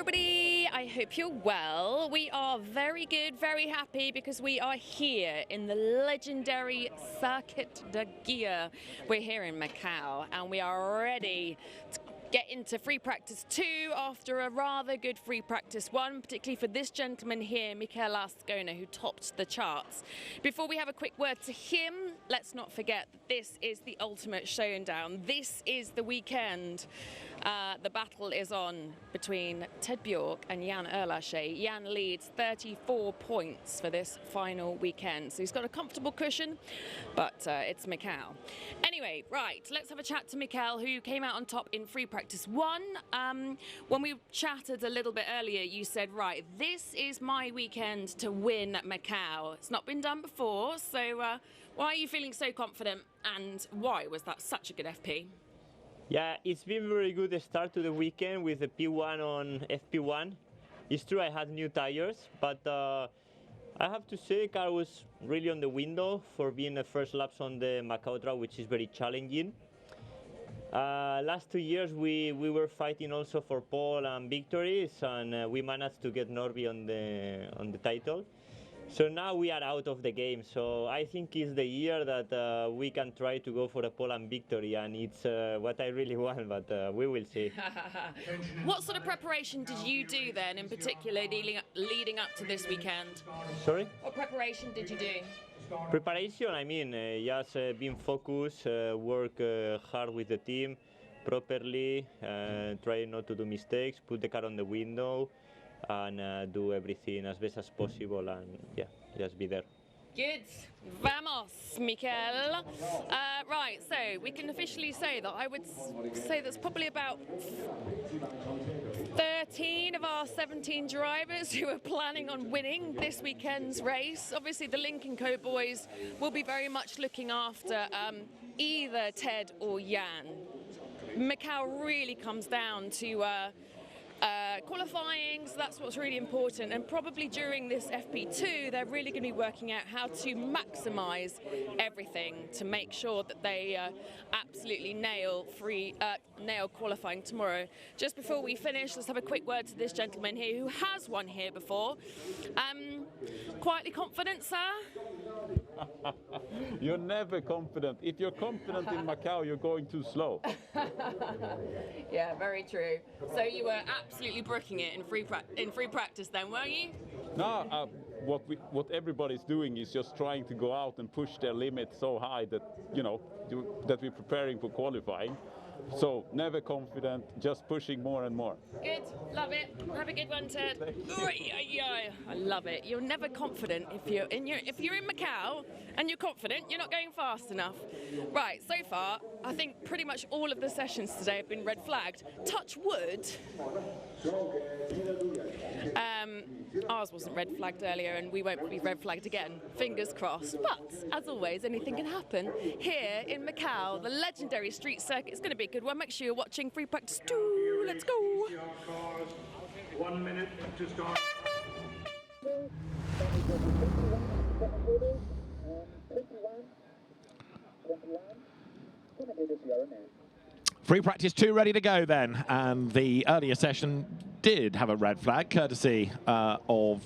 everybody, I hope you're well. We are very good, very happy because we are here in the legendary Circuit de Gia. We're here in Macau and we are ready to get into free practice 2 after a rather good free practice 1, particularly for this gentleman here, Michelish, who topped the charts. Before we have a quick word to him, let's not forget that this is the ultimate showdown. This is the weekend. The battle is on between Ted Bjork and Jan Erlache. Jan leads 34 points for this final weekend. So he's got a comfortable cushion, but it's Macau. Anyway, right, let's have a chat to Mikel, who came out on top in free practice 1. When we chatted a little bit earlier, you said, right, this is my weekend to win at Macau. It's not been done before, so why are you feeling so confident and why was that such a good FP? Yeah, it's been a very good start to the weekend with the P1 on FP1. It's true I had new tires, but I have to say the car was really on the window for being the first laps on the Macau track, which is very challenging. Last 2 years we were fighting also for pole and victories, and we managed to get Norby on the title. So now we are out of the game, so I think it's the year that we can try to go for a pole and victory, and it's what I really want, but we will see. What sort of preparation did you do then, in particular, leading up to this weekend? Sorry? What preparation did you do? Preparation, I mean, just being focused, work hard with the team properly, try not to do mistakes, put the car on the window, and do everything as best as possible, and yeah, just be there. Good. Vamos, Mikel. Right, so we can officially say that I would say that's probably about 13 of our 17 drivers who are planning on winning this weekend's race. Obviously, the Link & Co boys will be very much looking after either Ted or Jan. Macau really comes down to qualifying, so that's what's really important, and probably during this FP2 they're really going to be working out how to maximise everything to make sure that they absolutely nail qualifying tomorrow. Just before we finish, let's have a quick word to this gentleman here who has won here before. Quietly confident, sir? You're never confident. If you're confident in Macau, you're going too slow. Yeah, very true. So you were absolutely brooking it in free practice then, weren't you? No, what everybody's doing is just trying to go out and push their limit so high that, that we're preparing for qualifying. So never confident, just pushing more and more. Good, love it. Have a good one, Ted. I love it. You're never confident if you're in Macau and you're confident, you're not going fast enough. Right, so far, I think pretty much all of the sessions today have been red flagged. Touch wood. Ours wasn't red flagged earlier and we won't be red flagged again. Fingers crossed. But, as always, anything can happen. Here in Macau, the legendary street circuit is going to be a good one. Make sure you're watching free practice 2. Let's go. 1 minute to start. Free practice 2 ready to go then, and the earlier session did have a red flag courtesy of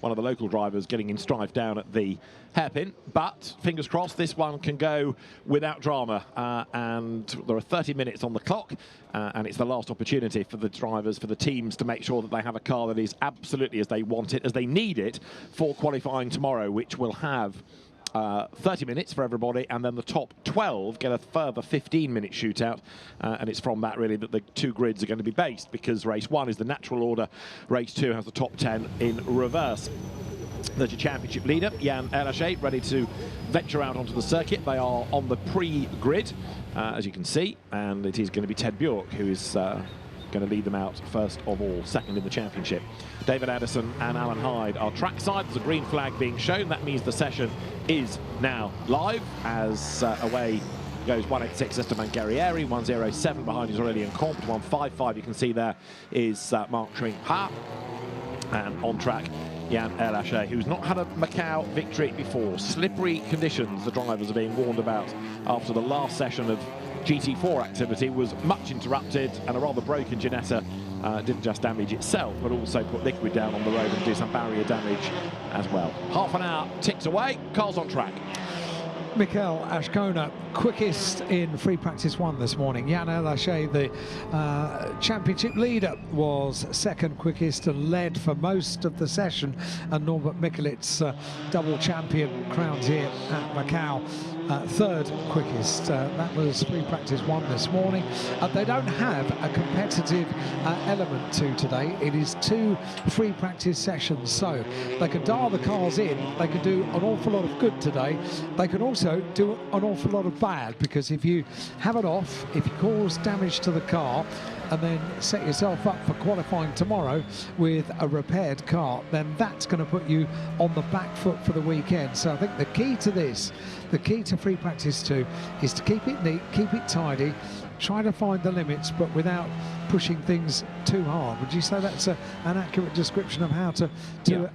one of the local drivers getting in strife down at the hairpin, but fingers crossed this one can go without drama, and there are 30 minutes on the clock, and it's the last opportunity for the drivers, for the teams, to make sure that they have a car that is absolutely as they want it, as they need it for qualifying tomorrow, which will have 30 minutes for everybody, and then the top 12 get a further 15-minute shootout, and it's from that really that the 2 grids are going to be based, because race 1 is the natural order, race 2 has the top 10 in reverse. There's your championship leader, Jan Erlache, ready to venture out onto the circuit. They are on the pre-grid, as you can see, and it is going to be Ted Bjork who is going to lead them out first of all, second in the championship. David Addison and Alan Hyde are trackside. There's a green flag being shown. That means the session is now live, as away goes 186 Esteban Guerrieri, 107 behind is Aurelien Comte, 155 you can see there is Mark Tring Ha, and on track Jan Erlache, who's not had a Macau victory before. Slippery conditions the drivers are being warned about after the last session of GT4 activity was much interrupted, and a rather broken Ginetta didn't just damage itself, but also put liquid down on the road and do some barrier damage as well. Half an hour ticks away, cars on track. Michelish, quickest in free practice 1 this morning. Jan Michelish, the championship leader, was second quickest and led for most of the session. And Norbert Michelish, double champion, crowned here at Macau, third quickest. That was free practice 1 this morning. They don't have a competitive element to today. It is 2 free practice sessions, so they can dial the cars in. They can do an awful lot of good today. They can also do an awful lot of bad, because if you have it off, if you cause damage to the car and then set yourself up for qualifying tomorrow with a repaired car, then that's going to put you on the back foot for the weekend. So I think the key to this, the key to free practice 2, is to keep it neat, keep it tidy, try to find the limits, but without pushing things too hard. Would you say that's an accurate description of how to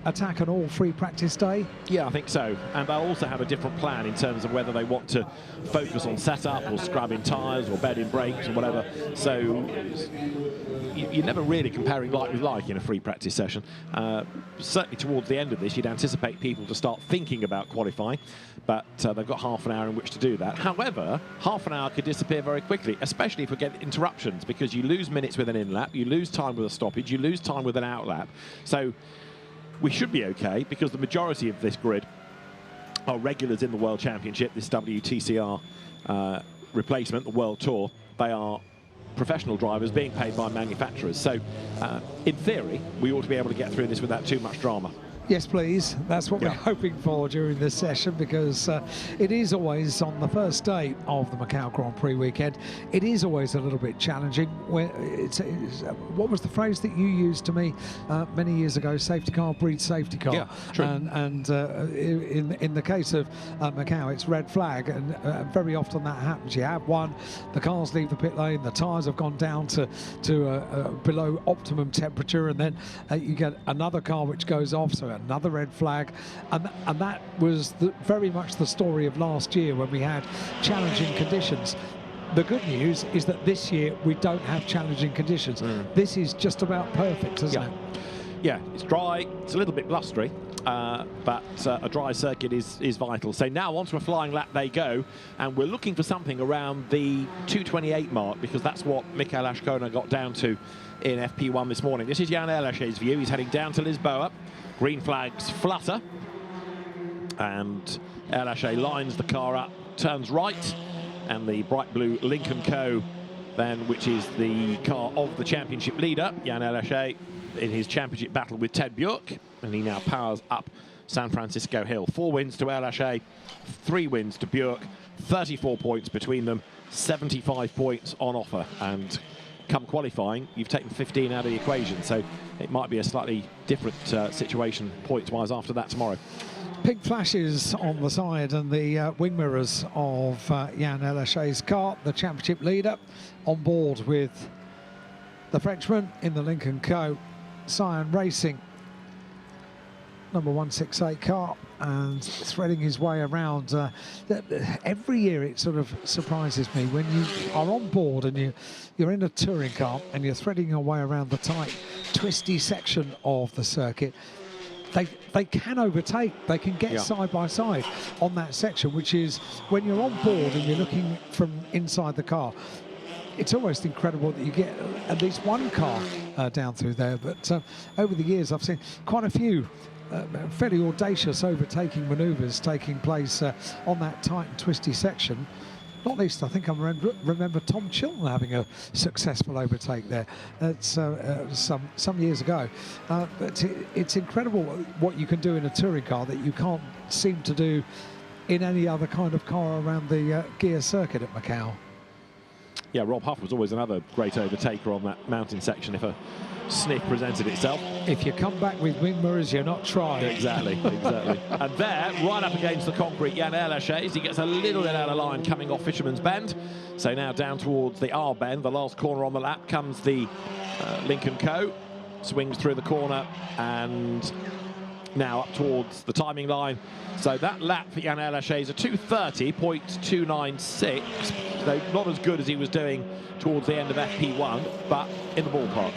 attack an all-free practice day? Yeah, I think so. And they'll also have a different plan in terms of whether they want to focus on setup or scrubbing tyres or bedding brakes or whatever. So you're never really comparing like with like in a free practice session. Certainly towards the end of this, you'd anticipate people to start thinking about qualifying, but they've got half an hour in which to do that. However, half an hour could disappear very quickly, especially if we get interruptions, because you lose minutes with an in-lap, you lose time with a stoppage, you lose time with an out-lap. So we should be okay, because the majority of this grid are regulars in the World Championship, this WTCR replacement, the World Tour. They are professional drivers being paid by manufacturers. So in theory, we ought to be able to get through this without too much drama. Yes, please. That's what we're hoping for during this session, because it is always, on the first day of the Macau Grand Prix weekend, it is always a little bit challenging. What was the phrase that you used to me many years ago? Safety car breeds safety car. Yeah, true. And in the case of Macau, it's red flag, and very often that happens. You have one, the cars leave the pit lane, the tyres have gone down to below optimum temperature, and then you get another car which goes off, so another red flag, and that was very much the story of last year when we had challenging conditions. The good news is that this year we don't have challenging conditions. This is just about perfect, isn't it? Yeah, it's dry, it's a little bit blustery, but a dry circuit is vital. So now onto a flying lap they go, and we're looking for something around the 2:28 mark, because that's what Michelish got down to in FP1 this morning. This is Jan Elash's view. He's heading down to Lisboa. Green flags flutter, and Elashé lines the car up, turns right, and the bright blue Lincoln Co. then, which is the car of the championship leader, Jan Elashé, in his championship battle with Ted Bjork, and he now powers up San Francisco Hill. 4 wins to Elashé, 3 wins to Bjork, 34 points between them, 75 points on offer, and come qualifying, you've taken 15 out of the equation, so it might be a slightly different situation points-wise after that tomorrow. Pink flashes on the side and the wing mirrors of Jan Elash's car, the championship leader, on board with the Frenchman in the Lincoln Co. Cyan Racing, number 168 car, and threading his way around. Every year it sort of surprises me when you are on board and you're in a touring car and you're threading your way around the tight, twisty section of the circuit. They can overtake, they can get side by side on that section, which is when you're on board and you're looking from inside the car. It's almost incredible that you get at least one car down through there, but over the years I've seen quite a few fairly audacious overtaking manoeuvres taking place on that tight and twisty section. Not least, I think I remember Tom Chilton having a successful overtake there. That's some years ago. But it's incredible what you can do in a touring car that you can't seem to do in any other kind of car around the gear circuit at Macau. Yeah, Rob Huff was always another great overtaker on that mountain section if a sniff presented itself. If you come back with wing mirrors, you're not trying. Exactly, exactly. And there, right up against the concrete, Jan Elashé, he gets a little bit out of line coming off Fisherman's Bend. So now down towards the R bend, the last corner on the lap, comes the Lincoln Co. Swings through the corner, and now up towards the timing line. So that lap for Yann Lachey is a 2:30.296. So not as good as he was doing towards the end of FP1, but in the ballpark.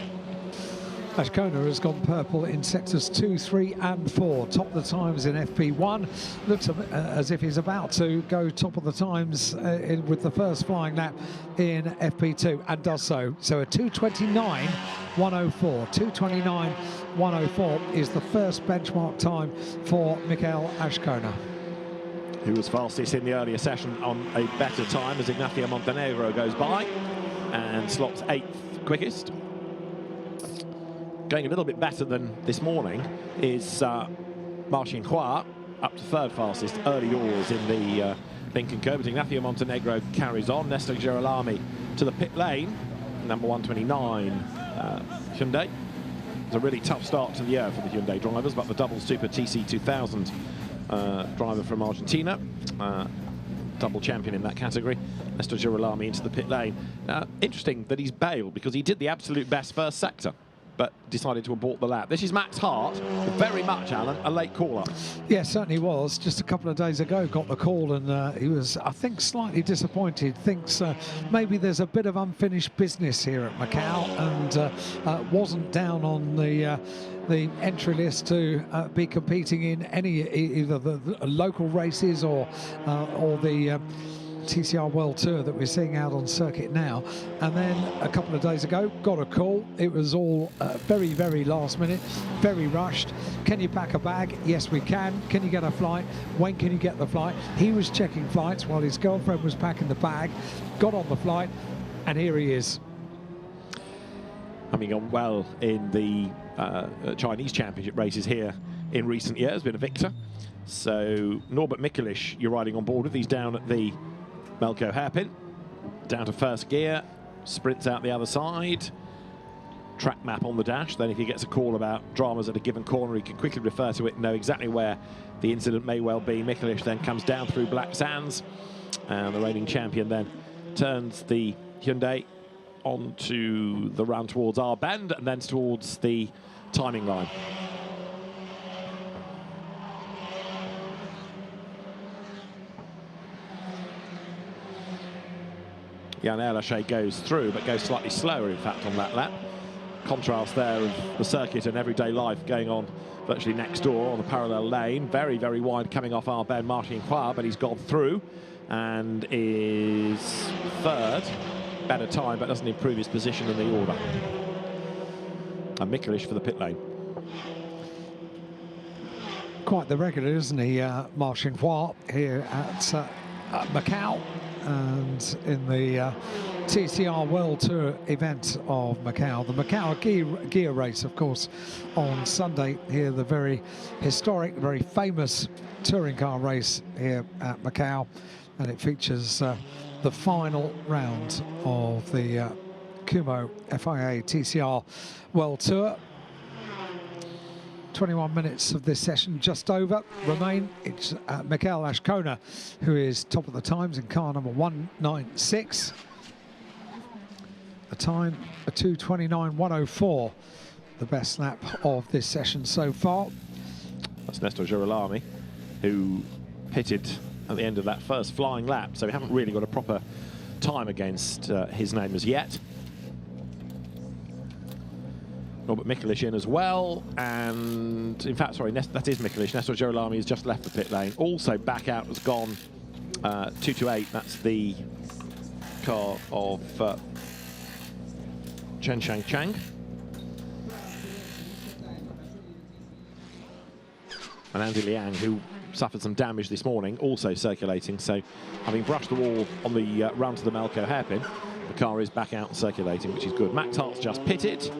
Ashkona has gone purple in sectors 2, 3 and 4. Top of the times in FP1. Looks as if he's about to go top of the times with the first flying lap in FP2, and does so. So a 2:29.104. 2:29.104 is the first benchmark time for Michel Ashkona, who was fastest in the earlier session on a better time as Ignacio Montenegro goes by and slots 8th quickest. Going a little bit better than this morning is Marcin Hua, up to 3rd fastest, early doors in the Lincoln Curve. But Ignacio Montenegro carries on. Nestor Girolami to the pit lane, number 129 Hyundai. It's a really tough start to the year for the Hyundai drivers, but the double super TC2000 driver from Argentina, double champion in that category, Nestor Girolami into the pit lane. Interesting that he's bailed, because he did the absolute best first sector, but decided to abort the lap. This is Max Hart, very much, Alan, a late caller. Yes, certainly was. Just a couple of days ago got the call, and he was, I think, slightly disappointed. Thinks maybe there's a bit of unfinished business here at Macau, and wasn't down on the entry list to be competing in any either the local races or the TCR World Tour that we're seeing out on circuit now. And then a couple of days ago got a call. It was all very, very last minute, very rushed. Can you pack a bag? Yes, we can. Can you get a flight? When can you get the flight? He was checking flights while his girlfriend was packing the bag, got on the flight, and here he is. Having gone well in the Chinese Championship races here in recent years, been a victor. So Norbert Michelish, you're riding on board with. He's down at the Melco hairpin, down to 1st gear, sprints out the other side, track map on the dash. Then if he gets a call about dramas at a given corner, he can quickly refer to it and know exactly where the incident may well be. Michelish then comes down through Black Sands, and the reigning champion then turns the Hyundai onto the run towards our bend and then towards the timing line. Yann Lachey goes through, but goes slightly slower, in fact, on that lap. Contrast there of the circuit and everyday life going on virtually next door on the parallel lane. Very, very wide coming off our Ben Marcin Hua, but he's gone through and is 3rd. Better time, but doesn't improve his position in the order. And Michelish for the pit lane. Quite the regular, isn't he, Marcin Hua, here at Macau, and in the TCR World Tour event of Macau. The Macau gear race, of course, on Sunday here, the very historic, very famous touring car race here at Macau, and it features the final round of the Kumho FIA TCR World Tour. 21 minutes of this session just over remain. It's Michel Ashkona who is top of the times in car number 196. A time, a 2:29.104, the best lap of this session so far. That's Nestor Girolami, who pitted at the end of that first flying lap, so we haven't really got a proper time against his name as yet. Norbert Michelish in as well, and in fact, sorry, that is Michelish. Nestor Girolami has just left the pit lane. Also back out has gone 228. That's the car of Chen Shangchang. And Andy Liang, who suffered some damage this morning, also circulating. So having brushed the wall on the run to the Melco hairpin, the car is back out and circulating, which is good. Max Hart's just pitted,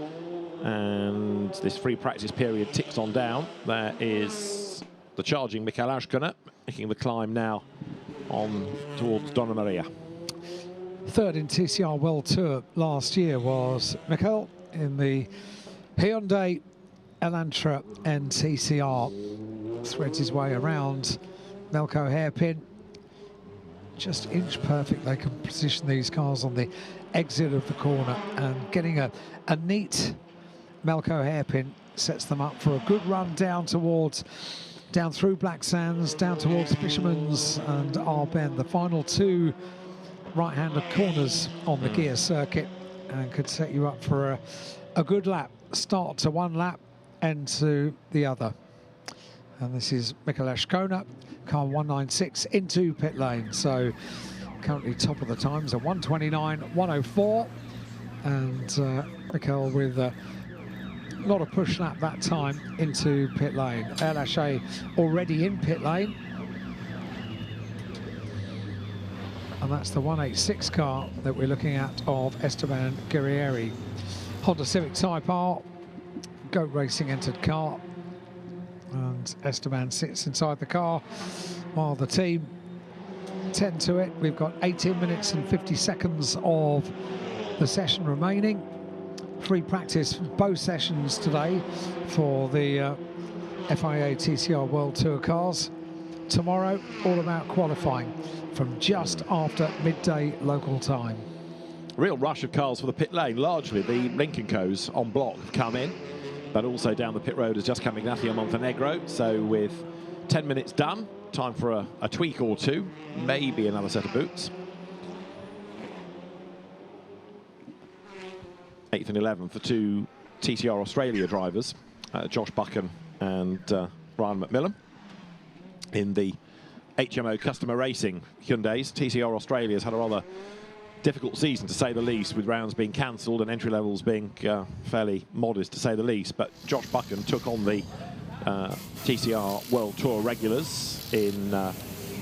and this free practice period ticks on down. There is the charging Michel Ashkona, making the climb now on towards Donna Maria. 3rd in TCR World Tour last year was Michel in the Hyundai Elantra NTCR. Threads his way around Melco hairpin. Just inch perfect. They can position these cars on the exit of the corner, and getting a neat Melco hairpin sets them up for a good run down through Black Sands, down towards Fisherman's and Arbenne. The final 2 right-hander corners on the gear circuit, and could set you up for a good lap. Start to one lap, end to the other. And this is Michelish, car 196 into pit lane. So currently top of the times, a 1:29.104. And Michael with not a push lap that time into pit lane. Michelish already in pit lane. And that's the 186 car that we're looking at of Esteban Guerrieri. Honda Civic Type R, Goat Racing entered car. And Esteban sits inside the car while the team tend to it. We've got 18 minutes and 50 seconds of the session remaining. Free practice both sessions today for the FIA TCR World Tour cars. Tomorrow, all about qualifying from just after midday local time. Real rush of cars for the pit lane. Largely the Lincoln Co's on block have come in, but also down the pit road has just come Ignacio Montenegro. So with 10 minutes done, time for a tweak or two, maybe another set of boots. 8th and 11th, the 2 TCR Australia drivers, Josh Buchan and Ryan McMillan. In the HMO Customer Racing Hyundais, TCR Australia's had a rather difficult season, to say the least, with rounds being cancelled and entry levels being fairly modest, to say the least. But Josh Buchan took on the TCR World Tour regulars in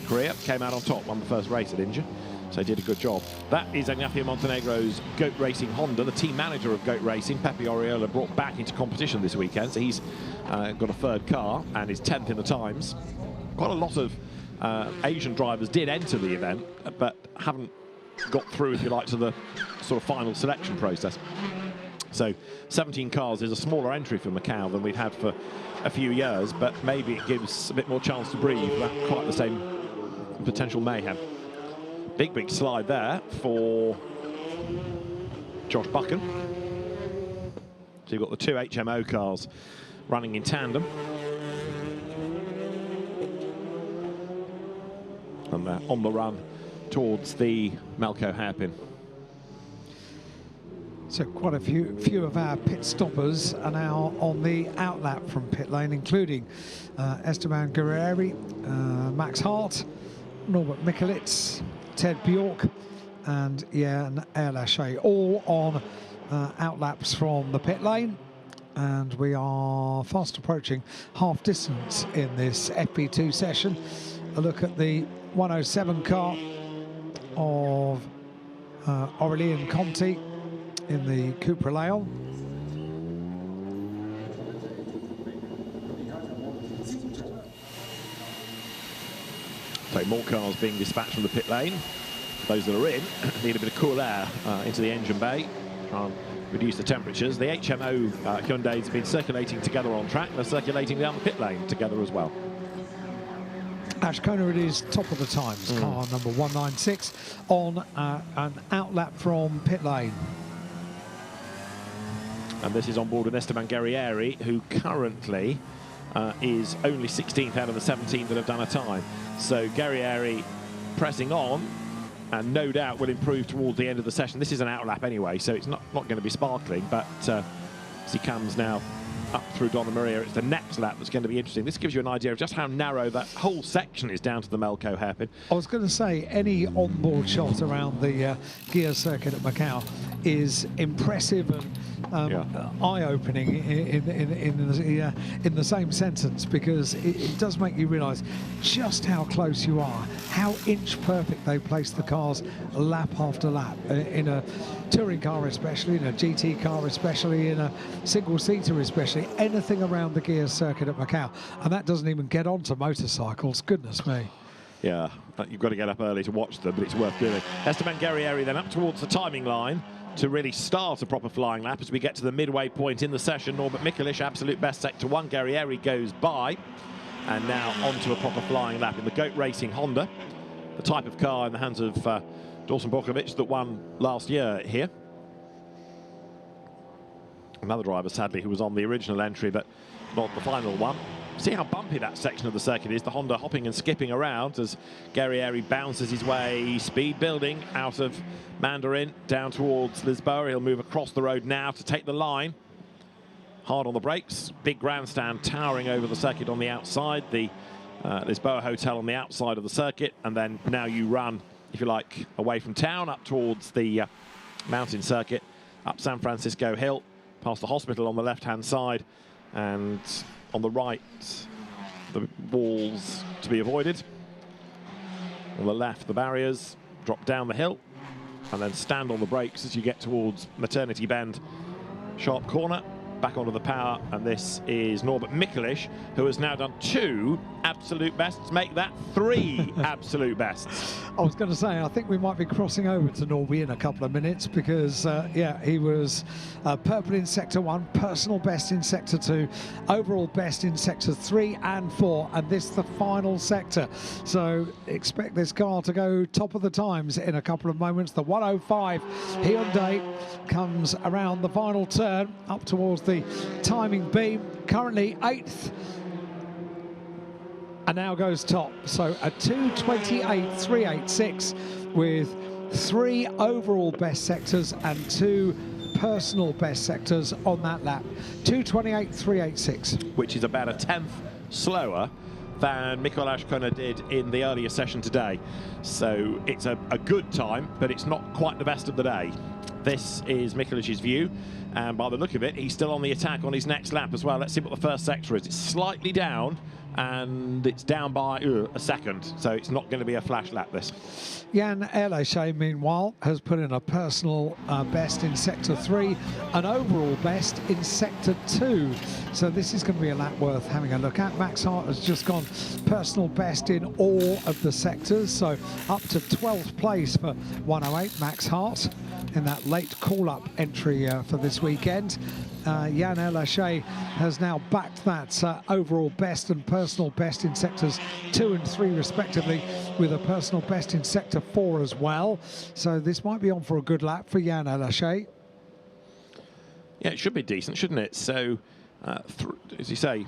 Korea, came out on top, won the first race at India, so he did a good job. That is Ignacio Montenegro's Goat Racing Honda. The team manager of Goat Racing, Pepe Oriola, brought back into competition this weekend, so he's got a third car and is 10th in the times. Quite a lot of Asian drivers did enter the event, but haven't got through, if you like, to the sort of final selection process. So 17 cars is a smaller entry for Macau than we've had for a few years, but maybe it gives a bit more chance to breathe without quite the same potential mayhem. Big slide there for Josh Buchan. So you've got the 2 HMO cars running in tandem. And they're on the run towards the Macau hairpin. So quite a few of our pit stoppers are now on the outlap from pit lane, including Esteban Guerrieri, Max Hart, Norbert Michelish, Ted Bjork, and Jan Michelish, all on outlaps from the pit lane. And we are fast approaching half distance in this FP2 session. A look at the 107 car of Aurélien Conti in the Cupra Leon. So more cars being dispatched from the pit lane. Those that are in need a bit of cool air into the engine bay, reduce the temperatures. The HMO Hyundais have been circulating together on track. They're circulating down the pit lane together as well. Ash Kona, it is top of the times, car number 196 on an outlap from pit lane. And this is on board with Esteban Guerrieri, who currently is only 16th out of the 17 that have done a time. So Guerrieri pressing on, and no doubt will improve towards the end of the session. This is an outlap anyway, so it's not going to be sparkling, but as he comes now up through Donna Maria, it's the next lap that's going to be interesting. This gives you an idea of just how narrow that whole section is down to the Macau hairpin. I was going to say, any onboard shot around the gear circuit at Macau is impressive and eye-opening in the same sentence, because it does make you realise just how close you are, how inch perfect they place the cars lap after lap, in a touring car especially, in a GT car especially, in a single-seater especially, anything around the gear circuit at Macau. And that doesn't even get onto motorcycles, goodness me. Yeah, you've got to get up early to watch them, but it's worth doing. Esteban Guerrieri then up towards the timing line to really start a proper flying lap as we get to the midway point in the session. Norbert Michelish, absolute best sector 1. Guerrieri goes by, and now onto a proper flying lap in the Goat Racing Honda, the type of car in the hands of Dawson Borkovic that won last year here. Another driver, sadly, who was on the original entry, but not the final one. See how bumpy that section of the circuit is. The Honda hopping and skipping around as Guerrieri bounces his way, speed building out of Mandarin down towards Lisboa. He'll move across the road now to take the line. Hard on the brakes. Big grandstand towering over the circuit on the outside. The Lisboa Hotel on the outside of the circuit. And then now you run, if you like, away from town up towards the mountain circuit, up San Francisco Hill, past the hospital on the left-hand side, and on the right, the walls to be avoided. On the left, the barriers, drop down the hill, and then stand on the brakes as you get towards Maternity Bend. Sharp corner, back onto the power, and this is Norbert Michelish, who has now done 2 absolute bests, make that 3 absolute bests. I was going to say, I think we might be crossing over to Norby in a couple of minutes because, yeah, he was purple in Sector 1, personal best in Sector 2, overall best in Sector 3 and 4, and this the final sector. So expect this car to go top of the times in a couple of moments. The 105 Hyundai comes around the final turn up towards the timing beam, currently 8th. And now goes top. So a 2:28.386 with 3 overall best sectors and 2 personal best sectors on that lap. 2:28.386. Which is about a 10th slower than Mikael Ashkona did in the earlier session today. So it's a good time, but it's not quite the best of the day. This is Michelish's view, and by the look of it, he's still on the attack on his next lap as well. Let's see what the first sector is. It's slightly down, and it's down by a second, so it's not going to be a flash lap, this. Jan Erlechet, meanwhile, has put in a personal best in Sector 3, an overall best in Sector 2. So this is going to be a lap worth having a look at. Max Hart has just gone personal best in all of the sectors, so up to 12th place for 108, Max Hart, in that late call-up entry for this weekend. Jan Erlechet has now backed that overall best and personal best in sectors 2 and 3 respectively, with a personal best in Sector 4 as well. So this might be on for a good lap for Jan Erlechet. Yeah, it should be decent, shouldn't it? So, as you say,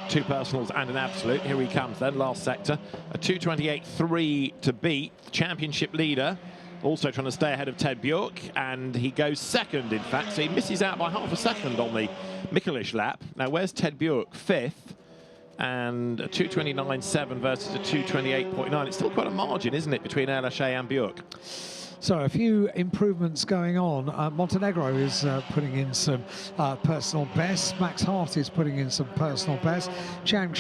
2 personals and an absolute. Here he comes then, last sector. A 2:28.3 to beat, championship leader. Also trying to stay ahead of Ted Bjork, and he goes second, in fact, so he misses out by half a second on the Michelish lap. Now, where's Ted Bjork? 5th, and a 2:29.7 versus a 2:28.9. It's still quite a margin, isn't it, between Erlechet and Bjork? So a few improvements going on. Montenegro is putting in some personal bests. Max Hart is putting in some personal bests. Chang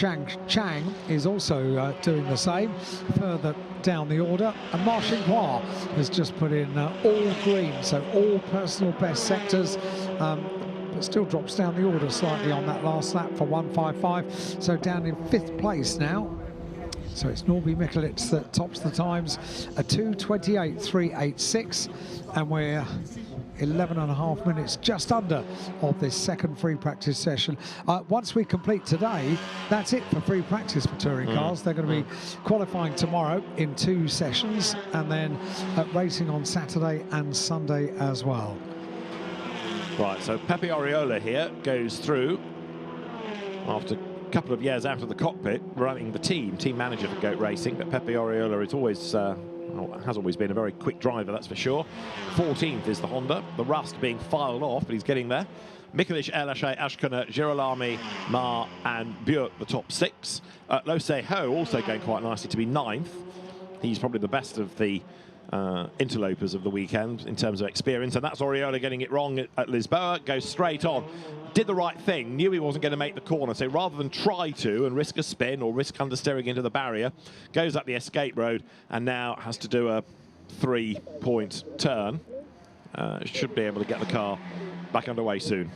is also doing the same further down the order. And Ma Xinghua has just put in all green, so all personal best sectors. But still drops down the order slightly on that last lap for 155. So down in 5th place now. So it's Norby Michelish that tops the times, a 2:28.386, and we're 11.5 minutes just under of this second free practice session. Once we complete today, that's it for free practice for touring cars. They're going to be qualifying tomorrow in 2 sessions, and then racing on Saturday and Sunday as well. Right, so Pepe Oriola here goes through after couple of years out of the cockpit, running the team manager for Goat Racing, but Pepe Oriola is always, has always been a very quick driver, that's for sure. 14th is the Honda, the rust being filed off, but he's getting there. Michelish, Erlechet, Ashkona, Girolami, Ma and Björk, the top 6. Lo Se Ho also going quite nicely to be 9th. He's probably the best of the interlopers of the weekend in terms of experience, and that's Oriola getting it wrong at Lisboa. Goes straight on, did the right thing, knew he wasn't going to make the corner, so rather than try to and risk a spin or risk understeering into the barrier, goes up the escape road and now has to do a 3-point turn. Should be able to get the car back underway soon.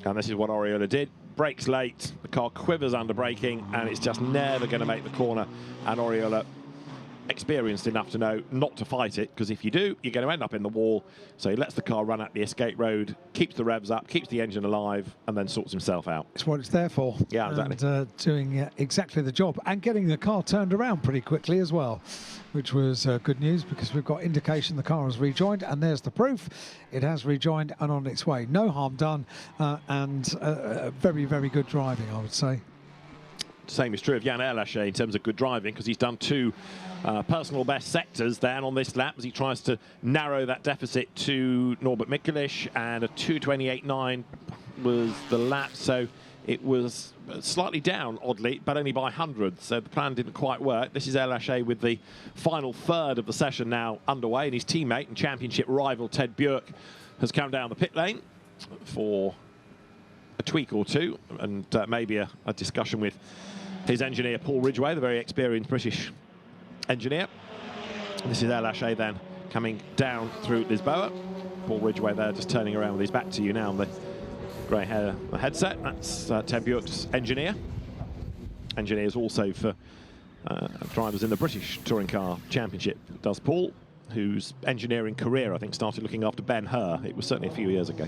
And this is what Oriola did. Brakes late, the car quivers under braking, and it's just never going to make the corner. And Oriola experienced enough to know not to fight it, because if you do, you're going to end up in the wall. So he lets the car run at the escape road, keeps the revs up, keeps the engine alive, and then sorts himself out. It's what it's there for. Yeah, exactly. And doing exactly the job, and getting the car turned around pretty quickly as well, which was good news, because we've got indication the car has rejoined, and there's the proof. It has rejoined and on its way. No harm done, and very, very good driving, I would say. Same is true of Jan Erlacher in terms of good driving, because he's done 2 personal best sectors then on this lap as he tries to narrow that deficit to Norbert Michelish, and a 2:28.9 was the lap, so it was slightly down, oddly, but only by hundreds, so the plan didn't quite work. This is Erlacher with the final third of the session now underway, and his teammate and championship rival Ted Björk has come down the pit lane for a tweak or two, and maybe a discussion with his engineer Paul Ridgway, the very experienced British engineer. This is Erlacher then coming down through Lisboa. Paul Ridgway there just turning around with his back to you now on the grey hair headset. That's Ted Björk's engineer. Engineers also for drivers in the British Touring Car Championship, does Paul, whose engineering career I think started looking after Ben Hur. It was certainly a few years ago.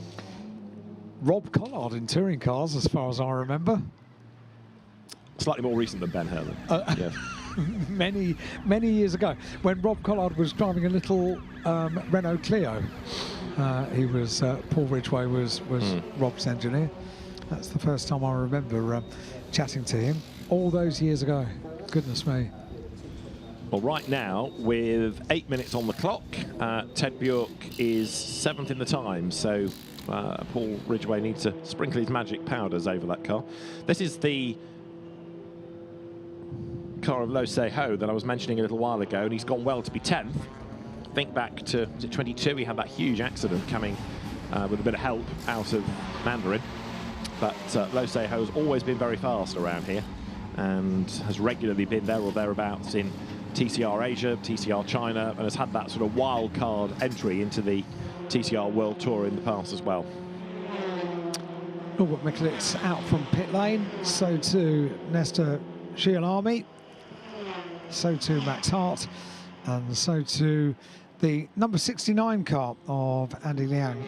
Rob Collard in touring cars, as far as I remember. Slightly more recent than Ben Hur. Yeah. many years ago, when Rob Collard was driving a little Renault Clio. He was Paul Ridgway was Rob's engineer. That's the first time I remember chatting to him all those years ago. Goodness me. Well, right now, with 8 minutes on the clock, Ted Björk is 7th in the time, so Paul Ridgway needs to sprinkle his magic powders over that car. This is the car of Lo Se-ho that I was mentioning a little while ago, and he's gone well to be 10th. Think back to, was it 22? He had that huge accident coming with a bit of help out of Mandarin. But Lo Se-ho has always been very fast around here and has regularly been there or thereabouts in TCR Asia, TCR China, and has had that sort of wild card entry into the TCR World Tour in the past as well. Norbert Michelish out from pit lane, so too Nestor Giolami, so too Max Hart, and so too the number 69 car of Andy Liang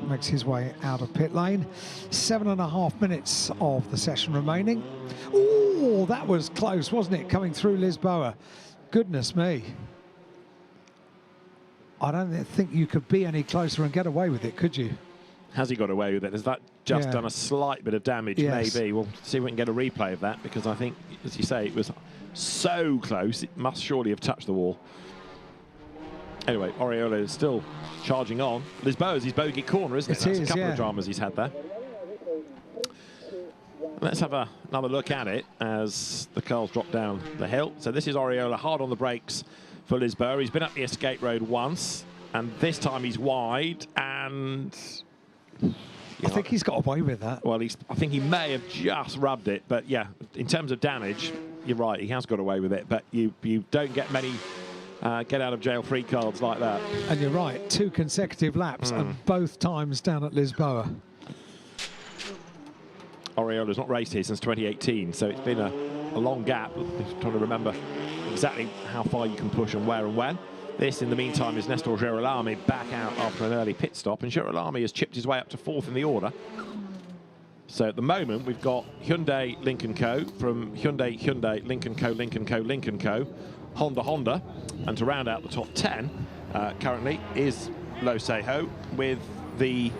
makes his way out of pit lane. 7.5 minutes of the session remaining. Oh, that was close, wasn't it, coming through Lisboa? Goodness me. I don't think you could be any closer and get away with it, could you? Has he got away with it? Has that just done a slight bit of damage? Yes. Maybe. We'll see if we can get a replay of that, because I think, as you say, it was so close, it must surely have touched the wall. Anyway, Oriola is still charging on. Lisboa is his bogey corner, isn't it? That's a couple of dramas he's had there. Let's have another look at it as the cars drop down the hill. So this is Oriola hard on the brakes for Lisboa. He's been up the escape road once, and this time he's wide, and I think he's got away with that. Well, I think he may have just rubbed it, but yeah, in terms of damage, you're right, he has got away with it, but you don't get many get out of jail free cards like that. And you're right, 2 consecutive laps, and both times down at Lisboa. Oriola's not raced here since 2018, so it's been a long gap. I'm trying to remember exactly how far you can push and where and when. This, in the meantime, is Nestor Girolami back out after an early pit stop, and Girolami has chipped his way up to 4th in the order. So at the moment, we've got Hyundai, Lincoln Co. from Hyundai, Hyundai, Lincoln Co., Lincoln Co., Lincoln Co., Honda, Honda, and to round out the top 10 currently is Lo Se-ho with the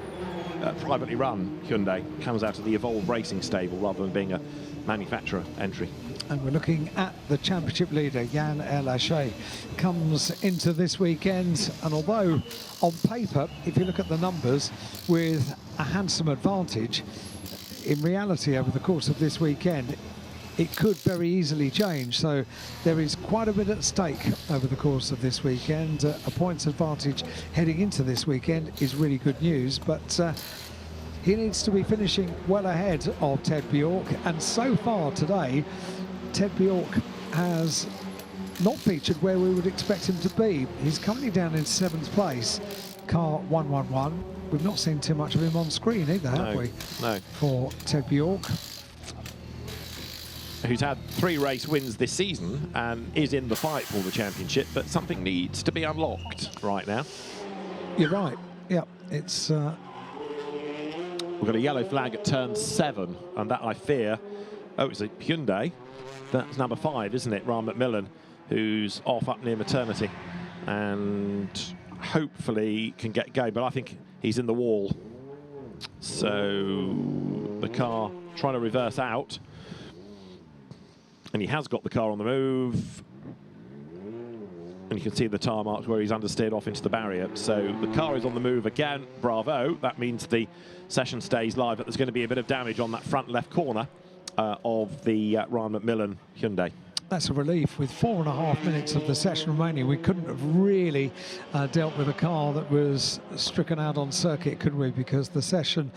privately run Hyundai. Comes out of the Evolve Racing stable rather than being a manufacturer entry. And we're looking at the championship leader, Jan Erlacher, comes into this weekend, and although on paper, if you look at the numbers, with a handsome advantage, in reality over the course of this weekend, it could very easily change. So there is quite a bit at stake over the course of this weekend. A points advantage heading into this weekend is really good news, but he needs to be finishing well ahead of Ted Björk, and so far today, Ted Björk has not featured where we would expect him to be. He's currently down in 7th place, car 111. We've not seen too much of him on screen either, have we? No. For Ted Björk. who's had 3 race wins this season and is in the fight for the championship, but something needs to be unlocked right now. You're right. Yeah, it's... We've got a yellow flag at turn 7, and that I fear... Oh, it's a Hyundai. That's number 5, isn't it? Ryan McMillan, who's off up near maternity and hopefully can get going, but I think he's in the wall. So the car trying to reverse out. And he has got the car on the move. And you can see the tar marks where he's understeered off into the barrier. So the car is on the move again. Bravo. That means the session stays live, but there's going to be a bit of damage on that front left corner of the Ryan McMillan Hyundai. That's a relief. With 4.5 minutes of the session remaining, we couldn't have really dealt with a car that was stricken out on circuit, could we? Because the session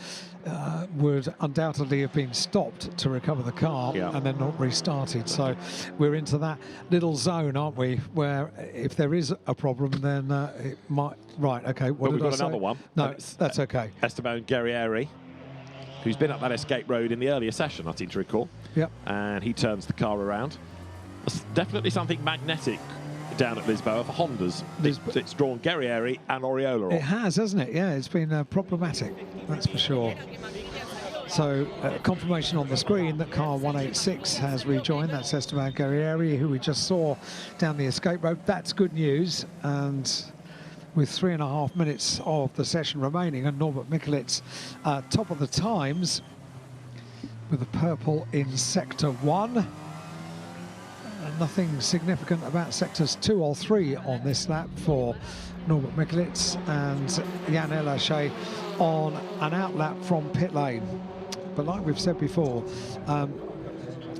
would undoubtedly have been stopped to recover the car and then not restarted. So we're into that little zone, aren't we, where if there is a problem, then it might... Right, OK. What we've did I got say? another one. No, that's OK. Esteban Guerrieri, who's been up that escape road in the earlier session, I seem to recall. Yep. And he turns the car around. There's definitely something magnetic down at Lisboa for Hondas. It's drawn Guerrieri and Oriola off. It has, hasn't it? Yeah, it's been problematic, that's for sure. So confirmation on the screen that car 186 has rejoined. That's Esteban Guerrieri, who we just saw down the escape road. That's good news. And with 3.5 minutes of the session remaining, and Norbert Michelish top of the times with the purple in sector 1. Nothing significant about sectors 2 or 3 on this lap for Norbert Michelish, and Jan Elaché on an outlap from pit lane. But like we've said before,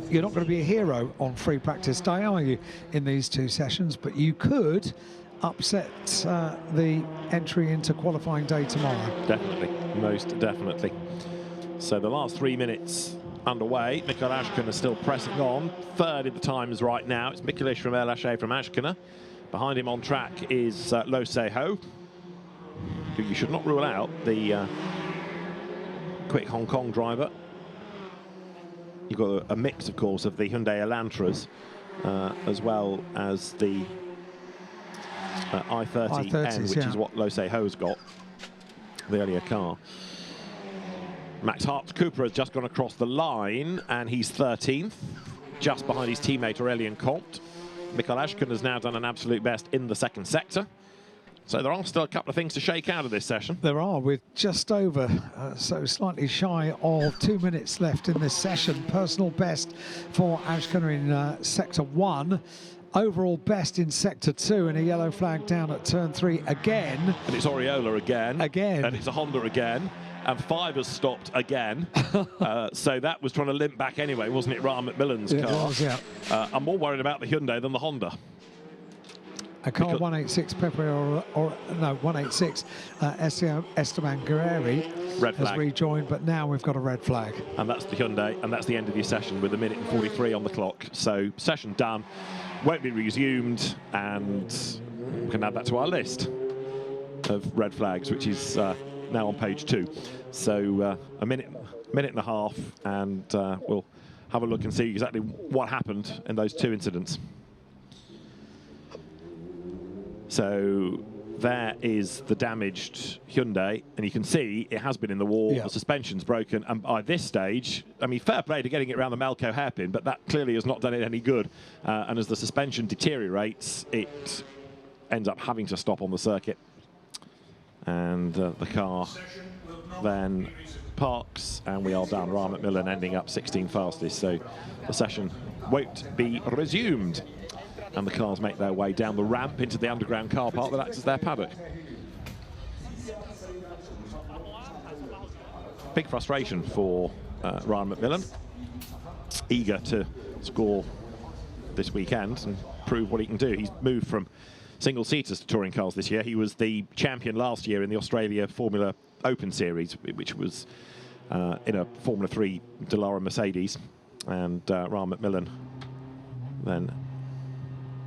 you're not going to be a hero on free practice day, are you, in these 2 sessions? But you could upset the entry into qualifying day tomorrow. Definitely, most definitely. So the last 3 minutes underway. Mikael Ashkana is still pressing on. Third in the times right now. It's Michelish from Elaché from Ashkana. Behind him on track is Lo Se-ho, who you should not rule out, the quick Hong Kong driver. You've got a mix, of course, of the Hyundai Elantras as well as the i30N, which is what Lo Se-ho's got, the earlier car. Max Hart's Cooper has just gone across the line, and he's 13th, just behind his teammate Aurélien Comte. Mikael Ashkana has now done an absolute best in the second sector. So there are still a couple of things to shake out of this session. There are, with just over, so slightly shy of 2 minutes left in this session. Personal best for Ashkana in sector 1. Overall best in sector 2, and a yellow flag down at turn 3 again. And it's Oriola again. Again. And it's a Honda again. And 5 has stopped again. So that was trying to limp back anyway, wasn't it, Ryan McMillan's car? It was, yeah. I'm more worried about the Hyundai than the Honda. A car 186 no, 186 Esteban Guerrieri has rejoined, but now we've got a red flag. And that's the Hyundai, and that's the end of your session with 1 minute and 43 on the clock. So session done, won't be resumed, and we can add that to our list of red flags, which is now on page 2. So a minute and a half, and we'll have a look and see exactly what happened in those 2 incidents. So there is the damaged Hyundai, and you can see it has been in the wall, the suspension's broken, and by this stage, I mean, fair play to getting it around the Melco hairpin, but that clearly has not done it any good. And as the suspension deteriorates, it ends up having to stop on the circuit. And the car then parks, and we are down. Ryan McMillan ending up 16 fastest, so the session won't be resumed. And the cars make their way down the ramp into the underground car park that acts as their paddock. Big frustration for Ryan McMillan, eager to score this weekend and prove what he can do. He's moved from single-seaters to touring cars this year. He was the champion last year in the Australia Formula Open Series, which was in a Formula 3 Dallara Mercedes. And Ryan McMillan then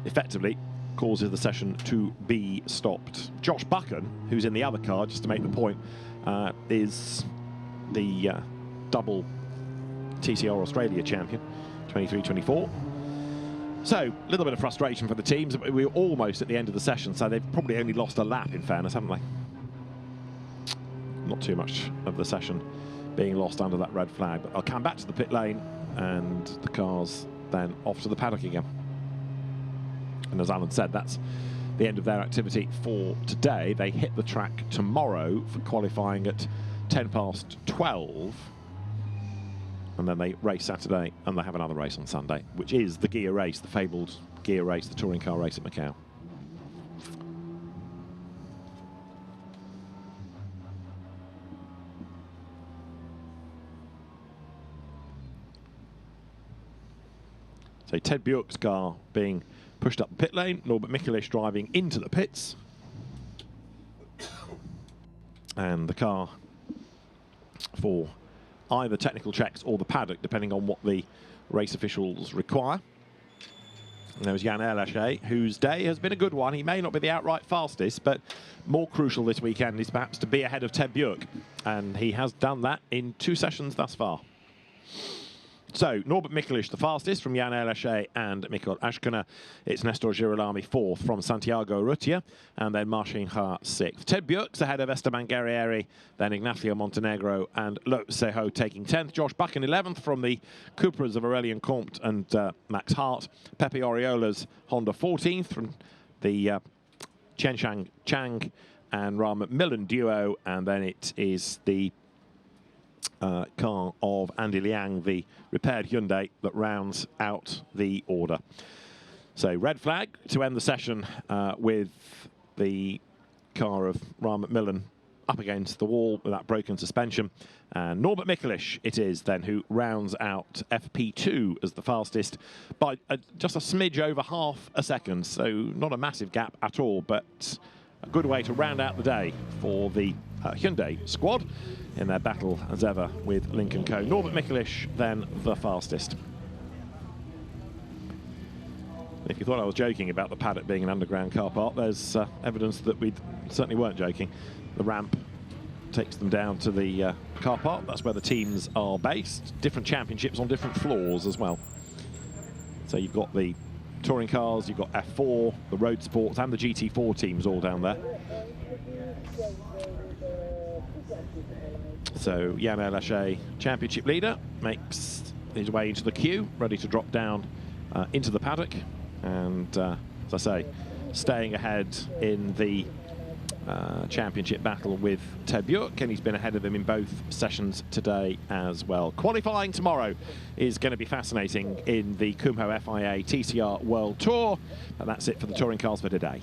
effectively causes the session to be stopped. Josh Buchan, who's in the other car, just to make the point, is the double TCR Australia champion. 23-24. So, a little bit of frustration for the teams. We were almost at the end of the session, so they've probably only lost a lap, in fairness, haven't they? Not too much of the session being lost under that red flag. But I'll come back to the pit lane, and the cars then off to the paddock again. And as Alan said, that's the end of their activity for today. They hit the track tomorrow for qualifying at 12:10. And then they race Saturday, and they have another race on Sunday, which is the gear race, the fabled gear race, the touring car race at Macau. So Ted Buick's car being pushed up the pit lane, Norbert Michelish driving into the pits. And the car for either technical checks or the paddock, depending on what the race officials require. And there was Jan Erlaché, whose day has been a good one. He may not be the outright fastest, but more crucial this weekend is perhaps to be ahead of Ted Buick. And he has done that in 2 sessions thus far. So, Norbert Michelish, the fastest from Jan Erlaché and Mikkel Ashkona. It's Nestor Girolami, 4th from Santiago Urrutia, and then Marcin Ha, 6th. Ted Buick's ahead of Esteban Guerrieri, then Ignacio Montenegro and Lo Seho taking 10th. Josh Buchan, 11th from the Cupras of Aurelien Comte and Max Hart. Pepe Oriola's Honda, 14th from the Chen Shang Chang and Ra McMillan duo, and then it is the car of Andy Liang, the repaired Hyundai, that rounds out the order. So red flag to end the session with the car of Ra McMillan up against the wall with that broken suspension. And Norbert Michelish it is then who rounds out FP2 as the fastest by just a smidge over half a second. So not a massive gap at all, but a good way to round out the day for the Hyundai squad in their battle, as ever, with Lincoln Co. Norbert Michelish, then the fastest. If you thought I was joking about the paddock being an underground car park, there's evidence that we certainly weren't joking. The ramp takes them down to the car park. That's where the teams are based. Different championships on different floors as well. So you've got the touring cars, you've got F4, the road sports, and the GT4 teams all down there. So Jan Erlaché, championship leader, makes his way into the queue, ready to drop down into the paddock. And as I say, staying ahead in the championship battle with Ted Buick, and he's been ahead of him in both sessions today as well. Qualifying tomorrow is going to be fascinating in the Kumho FIA TCR World Tour, and that's it for the touring cars for today.